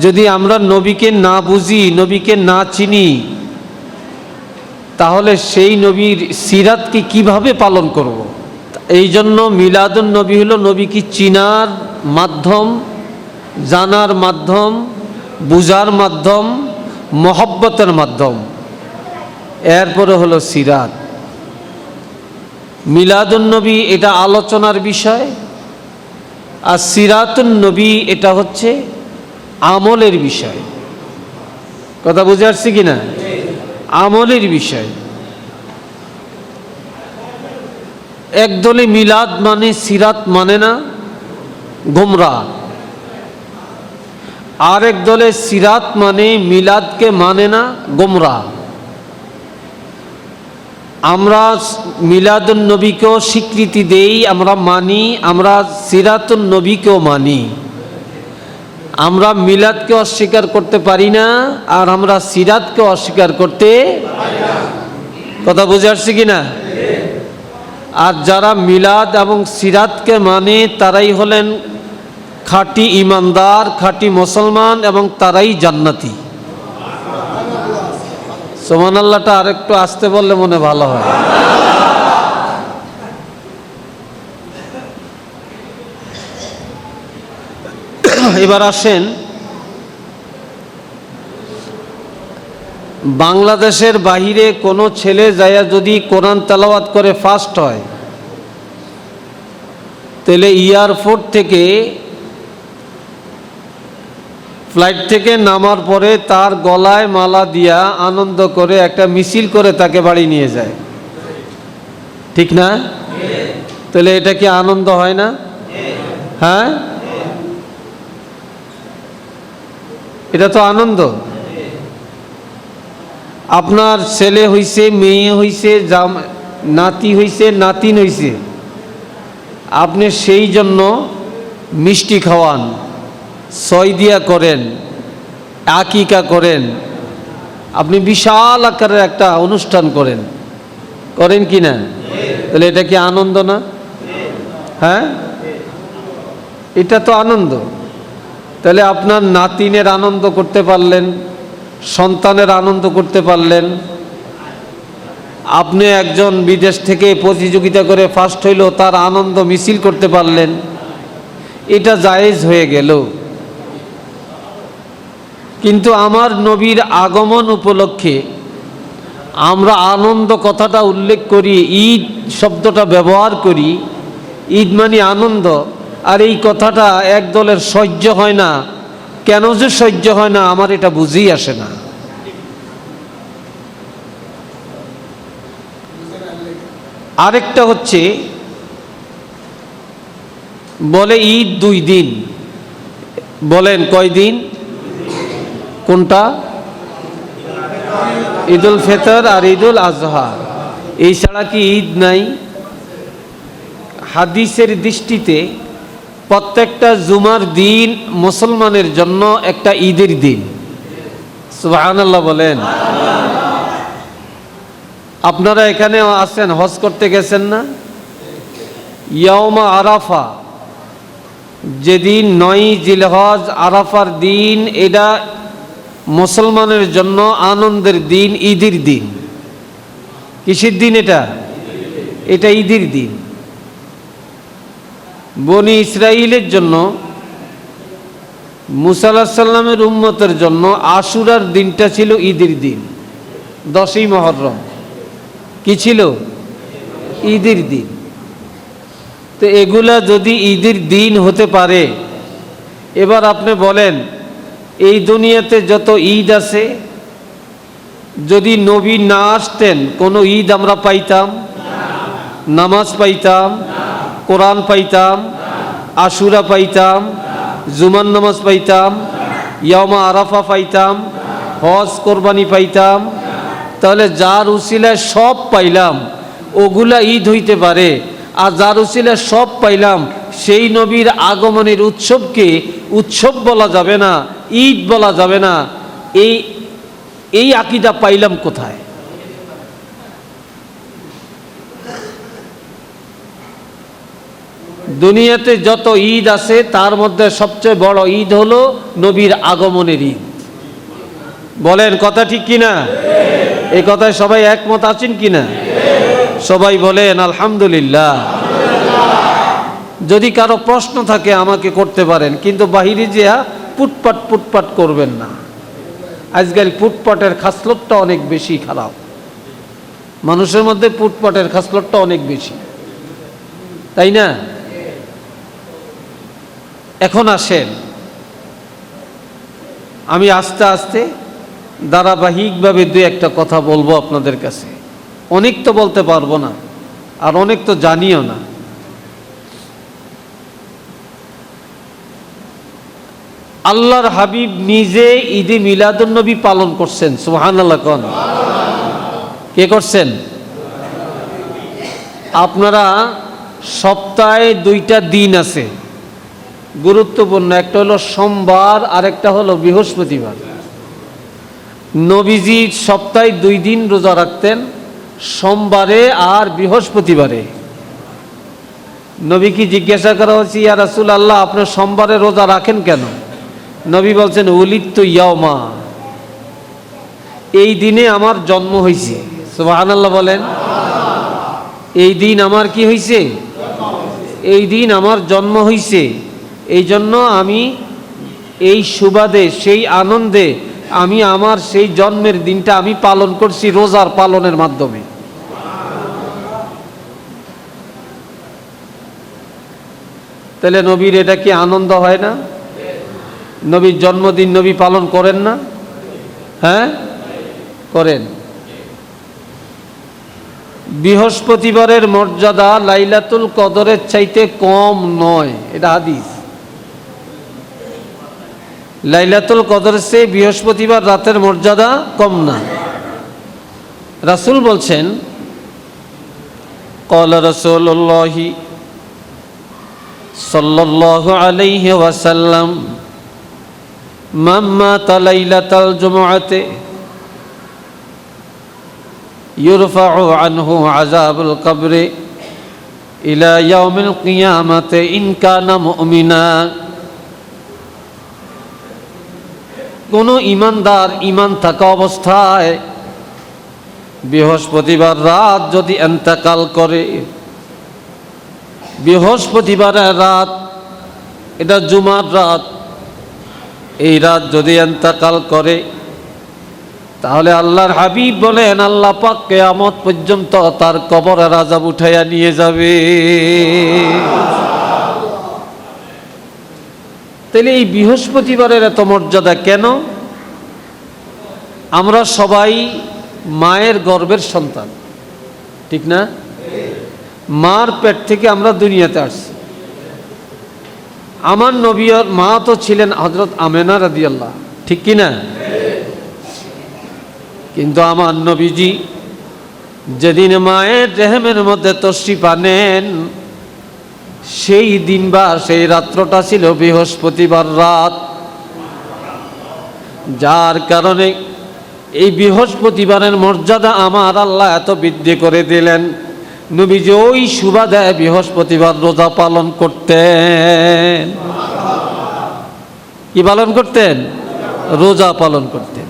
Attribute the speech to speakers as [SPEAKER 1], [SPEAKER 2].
[SPEAKER 1] যদি আমরা নবীকে না বুঝি, নবীকে না চিনি, তাহলে সেই নবীর সিরাতকে কিভাবে পালন করব। এই জন্য মিলাদুন নবী হলো নবীকে চিনার মাধ্যম, জানার মাধ্যম, বুঝার মাধ্যম, মহব্বতের মাধ্যম। এরপরে হলো সিরাত। মিলাদুন নবী এটা আলোচনার বিষয়, আর সিরাতুন নবী এটা হচ্ছে আমলের বিষয়। কথা বুঝে আসছে কিনা? আমলের বিষয়। একদলে মিলাদ মানে সিরাত মানে না, গোমরাহ। আরেক দলে সিরাত মানে মিলাদকে মানে না, গোমরাহ। আমরা মিলাদুন নবীকেও স্বীকৃতি দেই, আমরা মানি, আমরা সিরাতুন নবীকেও মানি। আমরা মিলাদকে অস্বীকার করতে পারি না, আর আমরা সিরাতকে অস্বীকার করতে পারি না। কথা বুঝে আসছে কিনা? আর যারা মিলাদ এবং সিরাতকে মানে তারাই হলেন খাঁটি ইমানদার, খাঁটি মুসলমান, এবং তারাই জান্নাতি। সুবহানাল্লাহটা আরেকটু আসতে বললে মনে ভালো হয়। এবার আসেন, বাংলাদেশের বাহিরে কোনো ছেলে যায়া যদি কোরআন তেলাওয়াত করে ফার্স্ট হয়, তাহলে এয়ারপোর্ট থেকে, ফ্লাইট থেকে নামার পরে তার গলায় মালা দিয়া আনন্দ করে একটা মিছিল করে তাকে বাড়ি নিয়ে যায়। ঠিক না? তাহলে এটা কি আনন্দ হয় না? হ্যাঁ, এটা তো আনন্দ। আপনার ছেলে হইছে, মেয়ে হইছে, নাতি হইছে, নাতিন হইছে, আপনি সেই জন্য মিষ্টি খাওয়ান, সয়দিয়া করেন, আকিকা করেন, আপনি বিশাল আকারের একটা অনুষ্ঠান করেন, করেন কি না? তাহলে এটা কি আনন্দ না? হ্যাঁ, এটা তো আনন্দ। তাহলে আপনার নাতিনের আনন্দ করতে পারলেন, সন্তানের আনন্দ করতে পারলেন, আপনি একজন বিদেশ থেকে প্রতিযোগিতা করে ফার্স্ট হইল, তার আনন্দ মিছিল করতে পারলেন, এটা জায়েজ হয়ে গেল। কিন্তু আমার নবীর আগমন উপলক্ষে আমরা আনন্দ কথাটা উল্লেখ করি, ঈদ শব্দটা ব্যবহার করি, ঈদ মানে আনন্দ। আর এই কথাটা এক দলের সহ্য হয় না। কেন যে সহ্য হয় না আমার এটা বুঝেই আসে না। আরেকটা হচ্ছে, বলে ঈদ 2 দিন। বলেন কয় দিন? কোনটা? ঈদুল ফিতর আর ঈদুল আজহা। এই ছাড়া কি ঈদ নাই? হাদিসের দৃষ্টিতে প্রত্যেকটা জুমার দিন মুসলমানের জন্য একটা ঈদের দিন। সুবহানাল্লাহ বলেন। আপনারা এখানে আছেন, হজ করতে গেছেন না? ইয়াউমা আরাফা, যেদিন 9 জিলহজ, আরাফার দিন, এটা মুসলমানের জন্য আনন্দের দিন, ঈদের দিন। কিসের দিন এটা? এটা ঈদের দিন। বনি ইসরাইলের জন্য, মুসা আলাইহিস সালামের উম্মতের জন্য আশুরার দিনটা ছিল ঈদের দিন। 10ই মুহররম কি ছিল? ঈদের দিন। তো এগুলা যদি ঈদের দিন হতে পারে, এবার আপনি বলেন, এই দুনিয়াতে যত ঈদ আছে, যদি নবী না আসতেন কোনো ঈদ আমরা পাইতাম? নামাজ পাইতাম, কোরআন পাইতাম, আশুরা পাইতাম, জুমার নামাজ পাইতাম, ইয়াউমা আরাফা পাইতাম, হজ কোরবানি পাইতাম। তাহলে যার উসিলায় সব পাইলাম ওগুলা ঈদ হইতে পারে, আর যার উসিলায় সব পাইলাম সেই নবীর আগমনের উৎসবকে উৎসব বলা যাবে না, ঈদ বলা যাবে না। এই আকীদা পাইলাম কোথায়? দুনিয়াতে যত ঈদ আছে তার মধ্যে সবচেয়ে বড় ঈদ হলো নবীর আগমনের ঈদ। বলেন কথা ঠিক কিনা? এই কথায় সবাই একমত আছেন কিনা? সবাই বলেন আলহামদুলিল্লাহ। যদি কারো প্রশ্ন থাকে আমাকে করতে পারেন, কিন্তু বাহিরে যে পুটপাট পুটপাট করবেন না। আজকাল পুটপাটের খাসলতটা অনেক বেশি খারাপ, মানুষের মধ্যে পুটপাটের খাসলতটা অনেক বেশি, তাই না? এখন আসেন, আমি আস্তে আস্তে ধারাবাহিকভাবে দু একটা কথা বলবো আপনাদের কাছে। অনেক তো বলতে পারবো না, আর অনেক তো জানিও না। আল্লাহর হাবিব নিজে ঈদে মিলাদুন্নবী পালন করছেন। সুবহানাল্লাহ কোন? কে করছেন? আপনারা সপ্তাহে দুইটা দিন আছে গুরুত্বপূর্ণ, একটা হলো সোমবার আর একটা হলো বৃহস্পতিবার। নবীজি সপ্তাহে 2 দিন রোজা রাখতেন, সোমবারে আর বৃহস্পতিবারে। নবীকে জিজ্ঞাসা করা হয়েছে, ইয়া রাসূলুল্লাহ আপনি সোমবারে রোজা রাখেন কেন? নবী বলছেন, উলিদতু ইয়াওমা, এই দিনে আমার জন্ম হয়েছে। সুবহানাল্লাহ বলেন। এই দিন আমার কি হয়েছে? এই দিন আমার জন্ম হয়েছে, এই জন্য আমি এই সুবাদে, সেই আনন্দে আমি আমার সেই জন্মের দিনটা আমি পালন করছি রোজার পালনের মাধ্যমে। তাহলে নবীর এটা কি আনন্দ হয় না? নবীর জন্মদিন নবী পালন করেন না? হ্যাঁ করেন। বৃহস্পতিবারের মর্যাদা লাইলাতুল কদরের চাইতে কম নয়, এটা হাদিস। লাইলাতুল কদরের চেয়ে বৃহস্পতিবার রাতের মর্যাদা কম না। রাসূল বলছেন, ক্বালা রাসূলুল্লাহি সাল্লাল্লাহু আলাইহি ওয়াসাল্লাম, মান মাতা লাইলাতাল জুমআতি ইউরফাউ আনহু আযাবুল কবরি ইলা ইয়াউমিল কিয়ামাতি ইন কানা মুমিনা। কোন ইমানদার ইমান থাকা অবস্থায় বৃহস্পতিবার রাত যদি ইন্তেকাল করে, বৃহস্পতিবারের রাত, এটা জুমার রাত, এই রাত যদি ইন্তেকাল করে, তাহলে আল্লাহর হাবিব বলেন আল্লাহ পাক কিয়ামত পর্যন্ত তার কবরের আযাব উঠাইয়া নিয়ে যাবে। তাহলে এই বৃহস্পতিবারের এত মর্যাদা কেন? আমরা সবাই মায়ের গর্ভের সন্তান, ঠিক না? মার পেট থেকে আমরা দুনিয়াতে আসছি। আমার নবীর মা তো ছিলেন হযরত আমেনা রাদিয়াল্লাহ, ঠিক কি না? কিন্তু আমার নবীজি যেদিন মায়ের রেহেমের মধ্যে তশরিফ আনেন, সেই দিন বা সেই রাত্রটা ছিল বৃহস্পতিবার রাত। যার কারণে এই বৃহস্পতিবারের মর্যাদা আমার আল্লাহ এত বৃদ্ধি করে দিলেন। নবীজি ওই সুবাদে বৃহস্পতিবার রোজা পালন করতেন। কি পালন করতেন? রোজা পালন করতেন।